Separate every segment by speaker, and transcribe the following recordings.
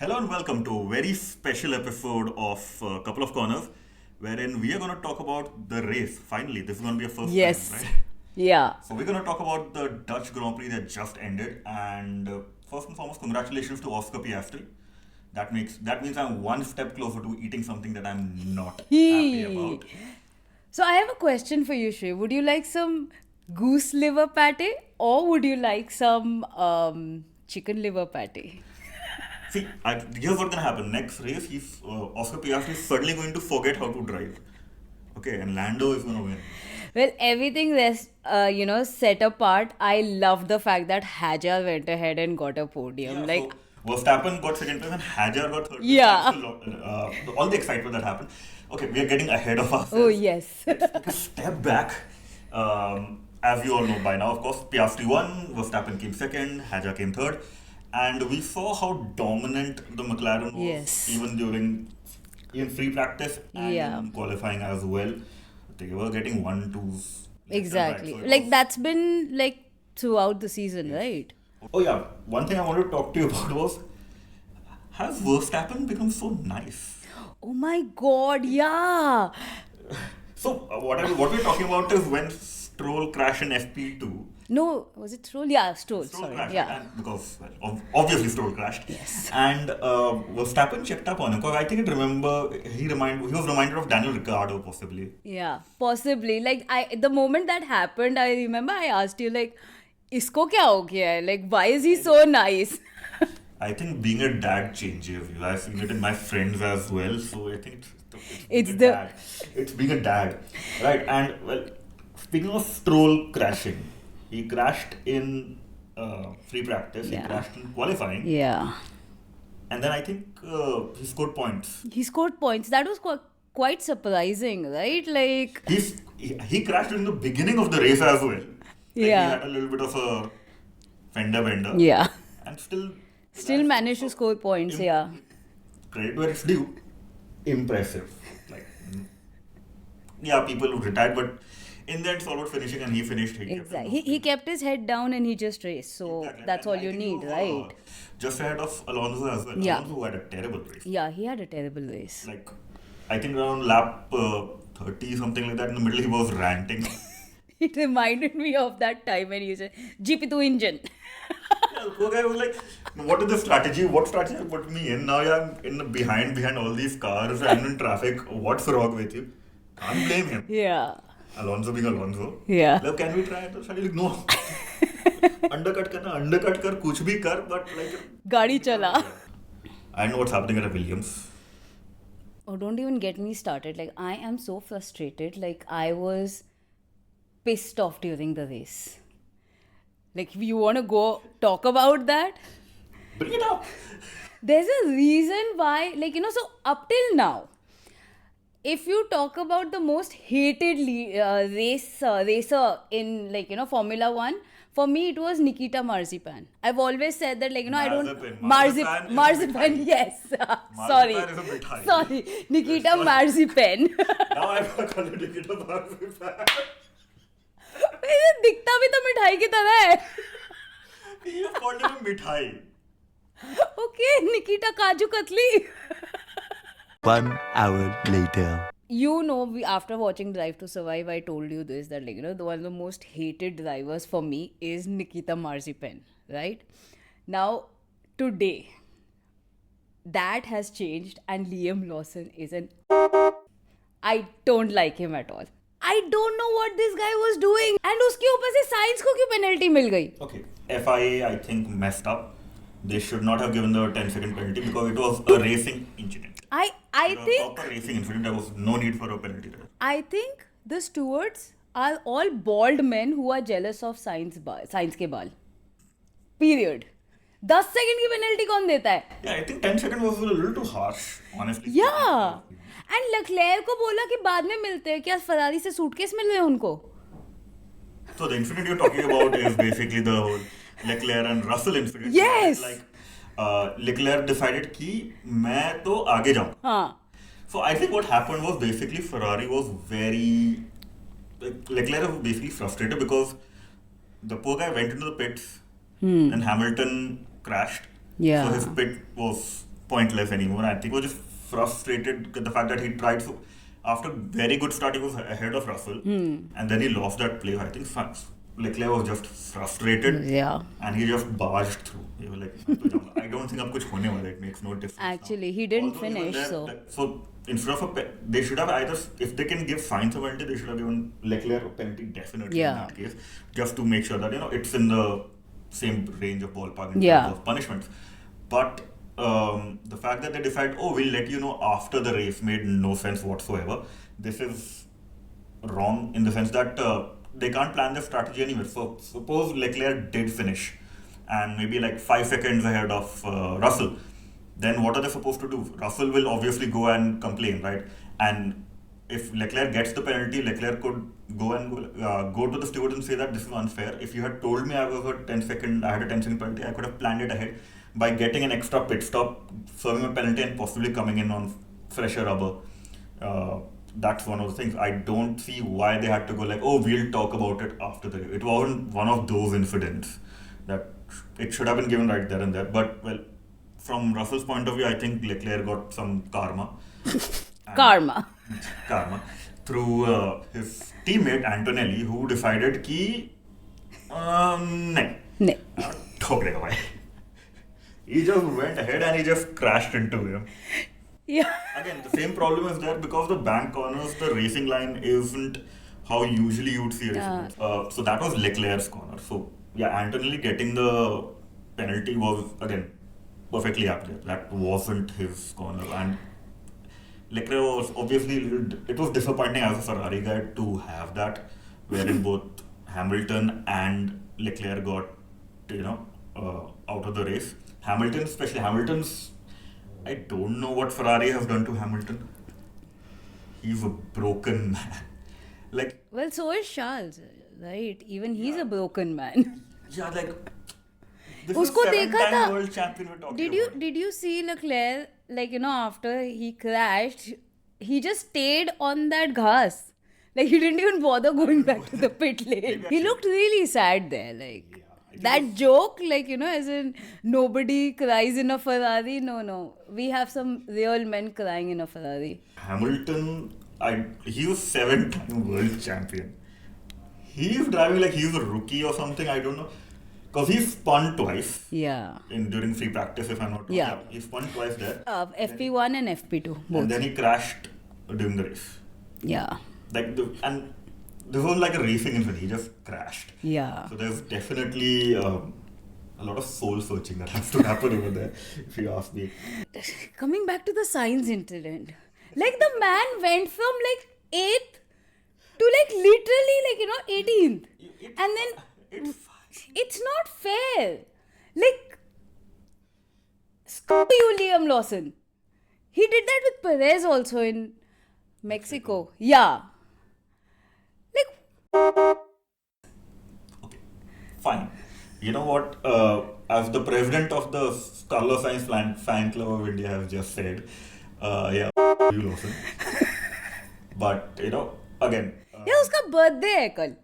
Speaker 1: Hello and welcome to a very special episode of Couple of Corners, wherein we are going to talk about the race. Finally, this is going to be a first time,
Speaker 2: Yes.
Speaker 1: right?
Speaker 2: Yeah.
Speaker 1: So we're going to talk about the Dutch Grand Prix that just ended, and first and foremost, congratulations to Oscar Piastri. That means I'm one step closer to eating something that I'm not happy
Speaker 2: Hee.
Speaker 1: about.
Speaker 2: So I have a question for you, Shri. Would you like some goose liver pate or would you like some chicken liver pate?
Speaker 1: See, here's what's going to happen. Next race, Oscar Piastri is suddenly going to forget how to drive. Okay, and Lando is going to win.
Speaker 2: Well, everything set apart. I love the fact that Hajar went ahead and got a podium.
Speaker 1: Yeah,
Speaker 2: Like,
Speaker 1: so Verstappen got second place and Hajar got third place.
Speaker 2: yeah.
Speaker 1: All the excitement that happened. Okay, we are getting ahead of ourselves.
Speaker 2: Oh, yes.
Speaker 1: Let's take a step back. As you all know by now, of course, Piastri won, Verstappen came second, Hajar came third. And we saw how dominant the McLaren was,
Speaker 2: Yes.
Speaker 1: even in free practice and
Speaker 2: Yeah.
Speaker 1: in qualifying as well. They were getting 1-2s. left and right,
Speaker 2: Exactly.
Speaker 1: so it
Speaker 2: Like,
Speaker 1: was-
Speaker 2: that's been like throughout the season, right?
Speaker 1: Oh yeah, one thing I wanted to talk to you about was, has Verstappen become so nice?
Speaker 2: Oh my god, yeah.
Speaker 1: So what we're talking about is when Stroll crashed in FP2.
Speaker 2: No, was it Stroll? Yeah, Stroll.
Speaker 1: Stroll
Speaker 2: Sorry.
Speaker 1: crashed,
Speaker 2: Yeah.
Speaker 1: and because obviously Stroll crashed.
Speaker 2: Yes.
Speaker 1: And Verstappen checked up on him because I think he was reminded of Daniel Ricciardo possibly.
Speaker 2: Yeah, possibly. Like the moment that happened, I remember I asked you like, "Isko kya ho gaya hai? Like, why is he so nice?"
Speaker 1: I think being a dad changes you. I've seen it in my friends as well. So I think
Speaker 2: It's
Speaker 1: being a
Speaker 2: the-
Speaker 1: dad. It's being a dad, right? And well, speaking of Stroll crashing, he crashed in free practice.
Speaker 2: Yeah.
Speaker 1: He crashed in qualifying,
Speaker 2: Yeah,
Speaker 1: and then I think he scored points.
Speaker 2: he scored points. That was quite surprising, right? Like,
Speaker 1: He crashed in the beginning of the race as well. Like,
Speaker 2: Yeah.
Speaker 1: He had a little bit of a fender bender.
Speaker 2: yeah,
Speaker 1: And still
Speaker 2: managed to score points.
Speaker 1: Im-
Speaker 2: Yeah,
Speaker 1: Credit where it's due. Impressive. Like, yeah, people who retired, but in the end, it's all about finishing, and he finished. He kept
Speaker 2: exactly.
Speaker 1: it
Speaker 2: He kept his head down and he just raced. So
Speaker 1: Exactly.
Speaker 2: that's
Speaker 1: And
Speaker 2: all
Speaker 1: I
Speaker 2: you
Speaker 1: think
Speaker 2: need,
Speaker 1: he was,
Speaker 2: right?
Speaker 1: Just ahead of Alonso as well.
Speaker 2: Yeah.
Speaker 1: Alonso had a terrible race.
Speaker 2: Yeah, he had a terrible race.
Speaker 1: Like, I think around lap 30, something like that, in the middle, he was ranting.
Speaker 2: It reminded me of that time when you said GP2 engine.
Speaker 1: Yeah, the poor guy was like, what is the strategy? What strategy put me in? Now I'm behind all these cars. I'm in traffic. What's wrong with you? Can't blame him.
Speaker 2: Yeah,
Speaker 1: Alonso being Alonso.
Speaker 2: yeah.
Speaker 1: Like, can we try it? So like, no. undercut kar, kuch bhi kar, but like...
Speaker 2: Gaadi chala.
Speaker 1: I know what's happening at Williams.
Speaker 2: Oh, don't even get me started. Like, I am so frustrated. Like, I was pissed off during the race. Like, if you want to go talk about that,
Speaker 1: Bring it up.
Speaker 2: there's a reason why, like, so up till now, if you talk about the most hated racer in, like, Formula 1, for me, it was Nikita Marzipan. I've always said that, like, I don't...
Speaker 1: Marzipan. Marzipan is a mithai.
Speaker 2: Yes. Sorry.
Speaker 1: Marzipan is a mithai.
Speaker 2: Sorry. Nikita
Speaker 1: Sorry.
Speaker 2: Marzipan.
Speaker 1: Now I'm calling Nikita Marzipan.
Speaker 2: ये दिखता भी तो मिठाई की तरह है.
Speaker 1: He is called him a mithai.
Speaker 2: Okay, Nikita Kaju Katli.
Speaker 3: 1 hour later.
Speaker 2: After watching Drive to Survive, I told you this, that one of the most hated drivers for me is Nikita Marzipan, right? Now, today, that has changed and Liam Lawson is I don't like him at all. I don't know what this guy was doing. And उसके ऊपर से Sainz को क्यों penalty मिल गई?
Speaker 1: Okay, FIA I think messed up. They should not have given the 10-second penalty because it was a racing incident.
Speaker 2: I
Speaker 1: A
Speaker 2: think
Speaker 1: proper racing incident. There was no need for a penalty there.
Speaker 2: I think the stewards are all bald men who are jealous of Sainz के बाल. Period. 10 second की penalty कौन देता है?
Speaker 1: Yeah, I think 10 seconds was a little too harsh, honestly.
Speaker 2: Yeah. And Leclerc को बोला कि बाद में मिलते हैं. क्या फरारी से सूटकेस मिल रहे हैं उनको?
Speaker 1: So the incident you're talking about is basically the whole Leclerc and Russell incident.
Speaker 2: Yes.
Speaker 1: Like, Leclerc decided कि मैं तो आगे जाऊँ.
Speaker 2: हाँ.
Speaker 1: So I think what happened was basically Ferrari was very... Leclerc was basically frustrated because the poor guy went into the pits and Hamilton crashed.
Speaker 2: Yeah.
Speaker 1: So his pit was pointless anymore. I think he was just frustrated with the fact that he tried so. After very good start, he was ahead of Russell, and then he lost that place. I think Leclerc was just frustrated,
Speaker 2: Yeah.
Speaker 1: and he just barged through. He was like, I don't think I'm kuch hone wala. It makes no difference.
Speaker 2: Actually,
Speaker 1: now.
Speaker 2: he didn't
Speaker 1: Although even
Speaker 2: finish,
Speaker 1: there,
Speaker 2: so.
Speaker 1: So instead of they should have either, if they can give Sainz a penalty, they should have given Leclerc a penalty definitely in that case, just to make sure that it's in the same range of ballpark in terms of punishments. But the fact that they decide, we'll let you know after the race, made no sense whatsoever. This is wrong in the sense that they can't plan their strategy anywhere. So suppose Leclerc did finish and maybe like 5 seconds ahead of Russell, then what are they supposed to do? Russell will obviously go and complain, right? And if Leclerc gets the penalty, Leclerc could go to the steward and say that this is unfair. If you had told me I had a 10-second penalty, I could have planned it ahead by getting an extra pit stop, serving a penalty, and possibly coming in on fresher rubber. That's one of the things. I don't see why they had to go like, we'll talk about it after the race. It wasn't one of those incidents that it should have been given right there and there. But, well, from Russell's point of view, I think Leclerc got some karma.
Speaker 2: Karma
Speaker 1: Through his teammate Antonelli, who decided कि नहीं ठोक देगा भाई. He just went ahead and he just crashed into him.
Speaker 2: Yeah.
Speaker 1: Again, the same problem is there because the bank corners, the racing line isn't how usually you would see racing. So that was Leclerc's corner. So yeah, Antonelli getting the penalty was again perfectly up there. That wasn't his corner, and Leclerc was obviously, it was disappointing as a Ferrari guy to have that, wherein both Hamilton and Leclerc got out of the race. Hamilton's, I don't know what Ferrari has done to Hamilton. He's a broken man.
Speaker 2: Well, so is Charles, right? Even he's a broken man.
Speaker 1: Yeah, this
Speaker 2: Usko
Speaker 1: is
Speaker 2: dekha
Speaker 1: 7-time
Speaker 2: tha?
Speaker 1: world champion we're talking about.
Speaker 2: Did you see Leclerc, after he crashed, he just stayed on that ghas. He didn't even bother going back to the pit lane. He looked really sad there. That joke, as in nobody cries in a Ferrari. No. We have some real men crying in a Ferrari.
Speaker 1: Hamilton, he was 7-time world champion. He's driving like he's a rookie or something, I don't know. Because he spun twice.
Speaker 2: Yeah.
Speaker 1: During free practice, if I'm not wrong.
Speaker 2: Yeah.
Speaker 1: He spun twice there.
Speaker 2: FP1 and FP2, both.
Speaker 1: And then he crashed during the race.
Speaker 2: Yeah.
Speaker 1: And this was like a racing incident. He just crashed.
Speaker 2: Yeah.
Speaker 1: So there's definitely a lot of soul searching that has to happen over there, if you ask me.
Speaker 2: Coming back to the Sainz incident. The man went from 8th to literally 18th. And then it's not fair. Screw you, Liam Lawson. He did that with Perez also in Mexico. Yeah.
Speaker 1: Okay, fine. You know what? As the president of the Carlos Sainz fan club of India has just said, you Lawson. But again.
Speaker 2: Yeah, उसका birthday है कल.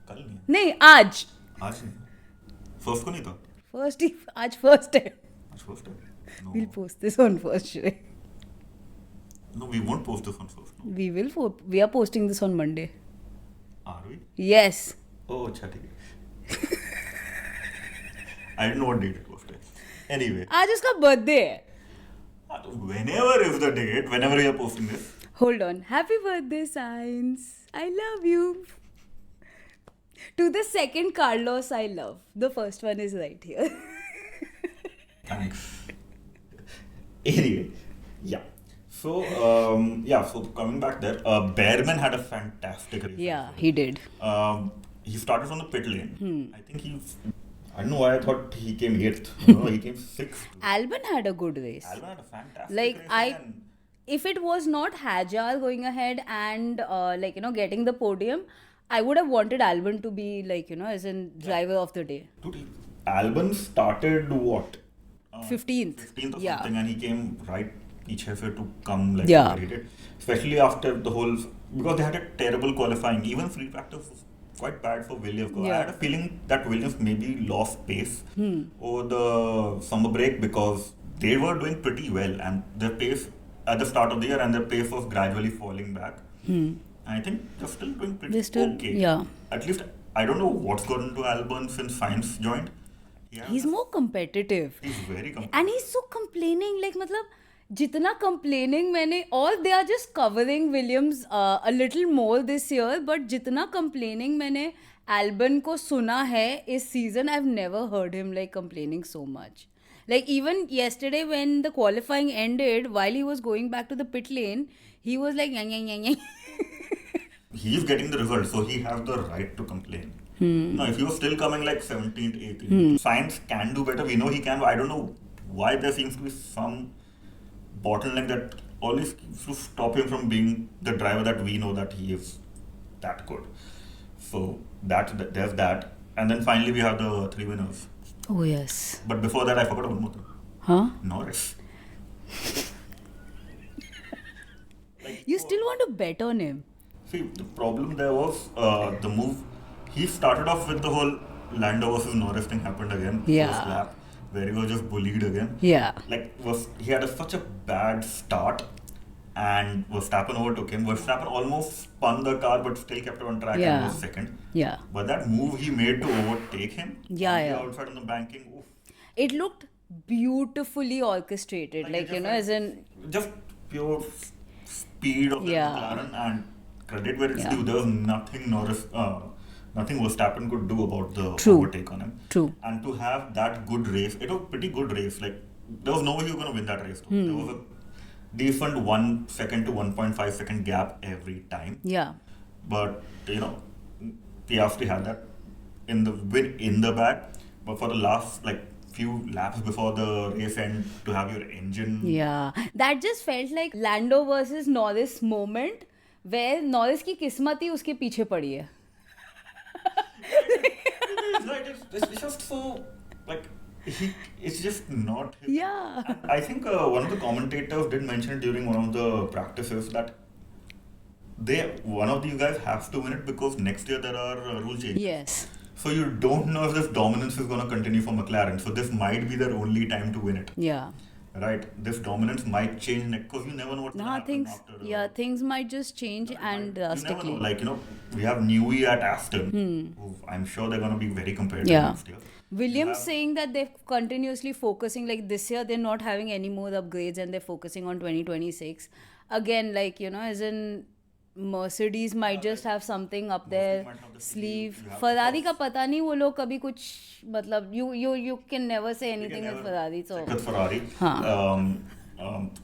Speaker 1: कल नहीं.
Speaker 2: नहीं, आज.
Speaker 1: आज नहीं. First को नहीं था.
Speaker 2: आज first है.
Speaker 1: आज first है. No.
Speaker 2: We'll post this on first today.
Speaker 1: No, we won't post this on first. No.
Speaker 2: We will. We are posting this on Monday.
Speaker 1: Are we?
Speaker 2: Yes.
Speaker 1: Oh, अच्छा ठीक है. I didn't know what date it was. Anyway.
Speaker 2: आज उसका birthday है.
Speaker 1: Whenever is the date, whenever you are posting this.
Speaker 2: Hold on. Happy birthday, Sainz. I love you. To the second Carlos I love. The first one is right here.
Speaker 1: Thanks. Anyway, yeah. So, so coming back there, Behrman had a fantastic race.
Speaker 2: Yeah, he did.
Speaker 1: He started from the pit lane. I think I don't know why I thought he came 8th. No, he came 6th.
Speaker 2: Albon had a good race.
Speaker 1: Albon had a fantastic race.
Speaker 2: If it was not Hajar going ahead and getting the podium, I would have wanted Albon to be as in driver of the day.
Speaker 1: Dude, Albon started what?
Speaker 2: 15th.
Speaker 1: 15th or
Speaker 2: Yeah.
Speaker 1: something, and he came right each to come where he did. Especially after the whole, because they had a terrible qualifying. Even free practice was quite bad for Williams.
Speaker 2: Yeah.
Speaker 1: I had a feeling that Williams maybe lost pace over the summer break because they were doing pretty well, and their pace at the start of the year and their pace was gradually falling back. I think they're still doing pretty okay.
Speaker 2: Yeah.
Speaker 1: At least I don't know what's gotten into Albon since Sainz joined.
Speaker 2: He's more competitive.
Speaker 1: He's very competitive.
Speaker 2: And he's so complaining, like मतलब जितना complaining मैंने, or they are just covering Williams a little more this year, but जितना complaining मैंने Albon को सुना है इस season, I've never heard him like complaining so much. Like even yesterday when the qualifying ended, while he was going back to the pit lane, he was like yang yang yang yang.
Speaker 1: He's getting the result, so he has the right to complain. No, if he was still coming like 17th, 18th, Sainz can do better. We know he can, but I don't know why there seems to be some bottleneck that always keeps to stop him from being the driver that we know that he is that good. So there's that. And then finally we have the three winners.
Speaker 2: Oh yes.
Speaker 1: But before that I forgot one more thing.
Speaker 2: Huh?
Speaker 1: Norris.
Speaker 2: You still want to bet on him?
Speaker 1: See, the problem there was the move. He started off with the whole Lando versus Norris thing happened again.
Speaker 2: Yeah.
Speaker 1: First lap, where he was just bullied again.
Speaker 2: Yeah.
Speaker 1: He had such a bad start, and Verstappen overtook him. Verstappen almost spun the car, but still kept it on track and was second.
Speaker 2: Yeah.
Speaker 1: But that move he made to overtake him, on the outside on the banking, oof.
Speaker 2: It looked beautifully orchestrated, as in
Speaker 1: just pure speed of the McLaren, and credit where it's due. There was nothing nothing Verstappen could do about the overtake on him.
Speaker 2: True.
Speaker 1: And to have that good race, it was a pretty good race. Like, there was no way you were going to win that race. There was a decent 1 second to 1.5 second gap every time.
Speaker 2: Yeah.
Speaker 1: But, Piastri had that in the bag. But for the last, few laps before the race end, to have your engine...
Speaker 2: Yeah. That just felt like Lando versus Norris moment, where Norris की किस्मत ही उसके पीछे पड़ी है.
Speaker 1: It's just so, it's just not him.
Speaker 2: Yeah.
Speaker 1: And I think one of the commentators did mention during one of the practices that one of these guys has to win it because next year there are rule changes.
Speaker 2: Yes.
Speaker 1: So you don't know if this dominance is going to continue for McLaren. So this might be their only time to win it.
Speaker 2: Yeah.
Speaker 1: Right? This dominance might change because you never know what's going to happen after.
Speaker 2: Things might just change drastically.
Speaker 1: You never know. We have Newey at Aston. Who I'm sure they're going to be very competitive next year.
Speaker 2: Williams saying that they're continuously focusing, this year they're not having any more upgrades and they're focusing on 2026. Again, as in Mercedes might just have something up their sleeve. Ferrari का पता नहीं वो लोग कभी कुछ you can never say anything with Ferrari. So
Speaker 1: with Ferrari.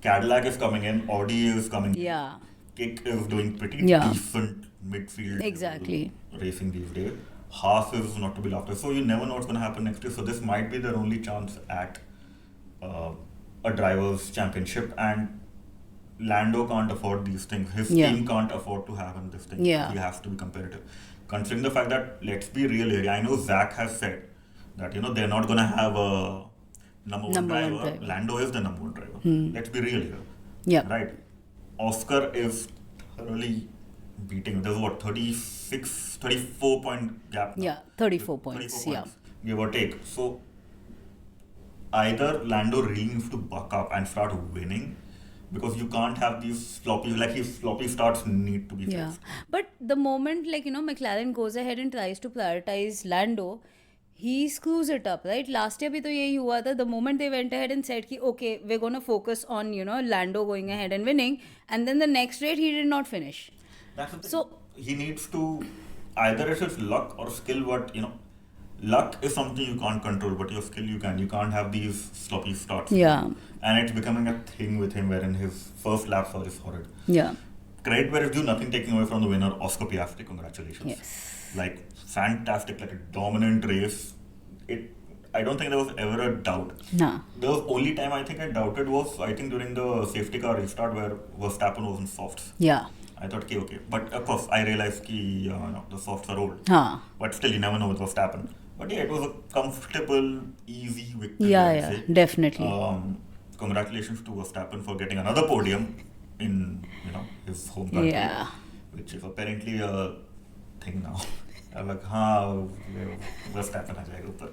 Speaker 1: Cadillac is coming in. Audi is coming in.
Speaker 2: Yeah.
Speaker 1: Kick is doing pretty decent midfield racing these days. Haas is not to be laughed at. So you never know what's going to happen next year. So this might be their only chance at a driver's championship, and Lando can't afford these things. His team can't afford to have him this thing.
Speaker 2: Yeah.
Speaker 1: He has to be competitive. Considering the fact that, let's be real here, I know Zach has said that, they're not going to have a number one driver. Lando is the number one driver. Let's be real here.
Speaker 2: Yeah.
Speaker 1: Right. Oscar is thoroughly beating. There's 34 point gap now.
Speaker 2: Yeah, 34 points.
Speaker 1: 34 points, give or take. So either Lando really needs to buck up and start winning, because you can't have these sloppy starts need to be fixed.
Speaker 2: Yeah. But the moment McLaren goes ahead and tries to prioritize Lando, he screws it up, right? Last year bhi to yahi hua tha. The moment they went ahead and said ki okay, we're going to focus on Lando going ahead and winning, and then the next race he did not finish.
Speaker 1: That's the thing.
Speaker 2: So
Speaker 1: he needs to, either it's luck or skill, but luck is something you can't control, but your skill you can. You can't have these sloppy starts.
Speaker 2: Yeah.
Speaker 1: And it's becoming a thing with him, wherein his first laps are just horrid.
Speaker 2: Yeah.
Speaker 1: Credit where it's due, nothing taking away from the winner, Oscar Piastri. Congratulations.
Speaker 2: Yes.
Speaker 1: Fantastic, a dominant race. I don't think there was ever a doubt.
Speaker 2: No.
Speaker 1: The only time I think I doubted was, during the safety car restart where Verstappen was in softs.
Speaker 2: Yeah.
Speaker 1: I thought, okay. But of course, I realized the softs are old. But still, you never know with Verstappen. But yeah, it was a comfortable, easy victory.
Speaker 2: Yeah, definitely.
Speaker 1: Congratulations to Verstappen for getting another podium in his home country, which is apparently a thing now. I'm like, Verstappen aa jayega upar.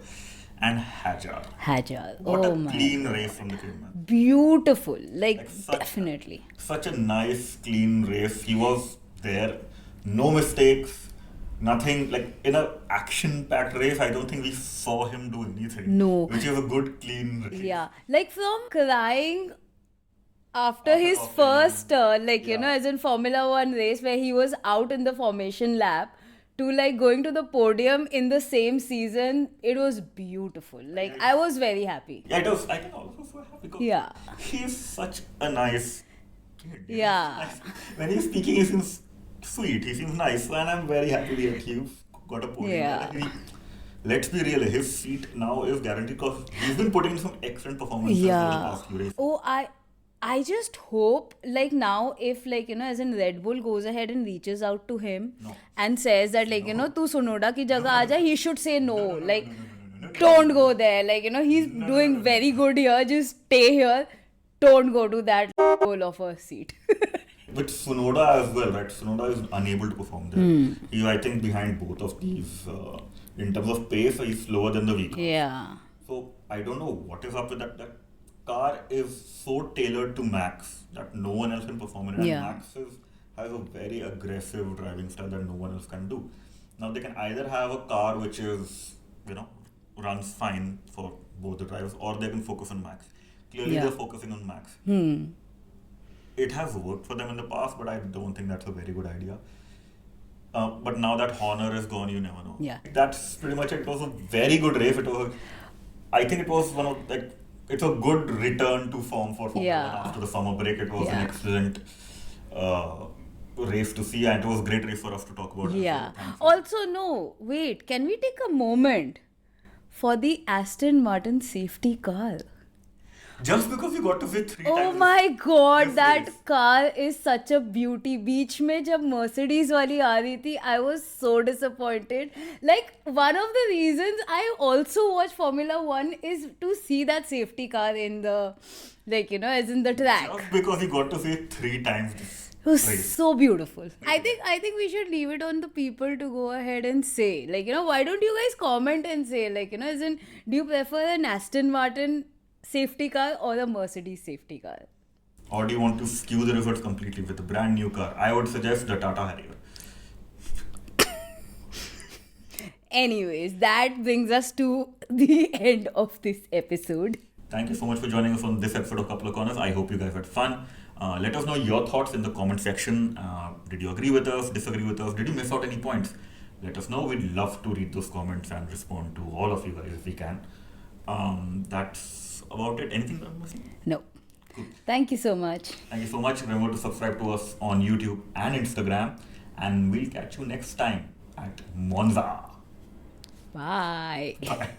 Speaker 1: and Hajar.
Speaker 2: Hajar.
Speaker 1: What
Speaker 2: Oh
Speaker 1: a
Speaker 2: my
Speaker 1: clean
Speaker 2: God.
Speaker 1: race from the kid, man.
Speaker 2: Beautiful. Like
Speaker 1: Such-
Speaker 2: definitely.
Speaker 1: Such a nice, clean race. He was there, no mistakes, nothing. Like in a action-packed race, I don't think we saw him do anything.
Speaker 2: No.
Speaker 1: Which is a good, clean race.
Speaker 2: Yeah. Like from crying after his
Speaker 1: After
Speaker 2: first,
Speaker 1: Yeah.
Speaker 2: as in Formula One race where he was out in the formation lap to like going to the podium in the same season, it was beautiful. Like I was very happy.
Speaker 1: Yeah, it was. I can also so happy because
Speaker 2: Yeah.
Speaker 1: he's such a nice kid. you know.
Speaker 2: Yeah.
Speaker 1: When he's speaking, he seems sweet. He seems nice, and I'm very happy that he got a podium.
Speaker 2: Yeah.
Speaker 1: Let's be real. His seat now is guaranteed because he's been putting in some excellent performances over the
Speaker 2: Yeah.
Speaker 1: past few races.
Speaker 2: Oh, I just hope like now if like as in Red Bull goes ahead and reaches out to him and says that like tu Sonoda ki jagah aa ja, he should say no. Like don't go there. Like he's doing very good here. Just stay here. Don't go to that hole of a seat.
Speaker 1: With Tsunoda as well, right? Tsunoda is unable to perform there. He's, I think, behind both of these. In terms of pace, he's slower than the vehicle.
Speaker 2: Yeah.
Speaker 1: So I don't know what is up with that. That car is so tailored to Max that no one else can perform in it. And
Speaker 2: Yeah.
Speaker 1: Max has a very aggressive driving style that no one else can do. Now they can either have a car which is, runs fine for both the drivers, or they can focus on Max. Clearly
Speaker 2: Yeah.
Speaker 1: they're focusing on Max. It has worked for them in the past, but I don't think that's a very good idea. But now that Horner is gone, you never know.
Speaker 2: Yeah.
Speaker 1: That's pretty much it. It was a very good race. I think it was one of it's a good return to form for Formula One after the summer break. It was an excellent race to see, and it was a great race for us to talk about.
Speaker 2: Yeah.
Speaker 1: As well.
Speaker 2: Also, no, wait, can we take a moment for the Aston Martin safety car?
Speaker 1: Just because you got to see 3
Speaker 2: Oh
Speaker 1: times.
Speaker 2: my god,
Speaker 1: this
Speaker 2: that
Speaker 1: race.
Speaker 2: car is such a beauty. बीच में जब Mercedes वाली आ रही थी, I was so disappointed. Like one of the reasons I also watch Formula One is to see that safety car in the, as in the track.
Speaker 1: Just because you got to see it 3 times. This
Speaker 2: It was
Speaker 1: race.
Speaker 2: so beautiful. I think we should leave it on the people to go ahead and say, why don't you guys comment and say, as in, do you prefer an Aston Martin safety car or a Mercedes safety car?
Speaker 1: Or do you want to skew the results completely with a brand new car? I would suggest the Tata Harrier.
Speaker 2: Anyways, that brings us to the end of this episode.
Speaker 1: Thank you so much for joining us on this episode of Couple of Corners. I hope you guys had fun. Let us know your thoughts in the comment section. Did you agree with us, disagree with us? Did you miss out any points? Let us know. We'd love to read those comments and respond to all of you guys if we can. That's about it. Anything I'm missing?
Speaker 2: No. Thank you so much.
Speaker 1: Thank you so much. Remember to subscribe to us on YouTube and Instagram. And we'll catch you next time at Monza.
Speaker 2: Bye.
Speaker 1: Bye.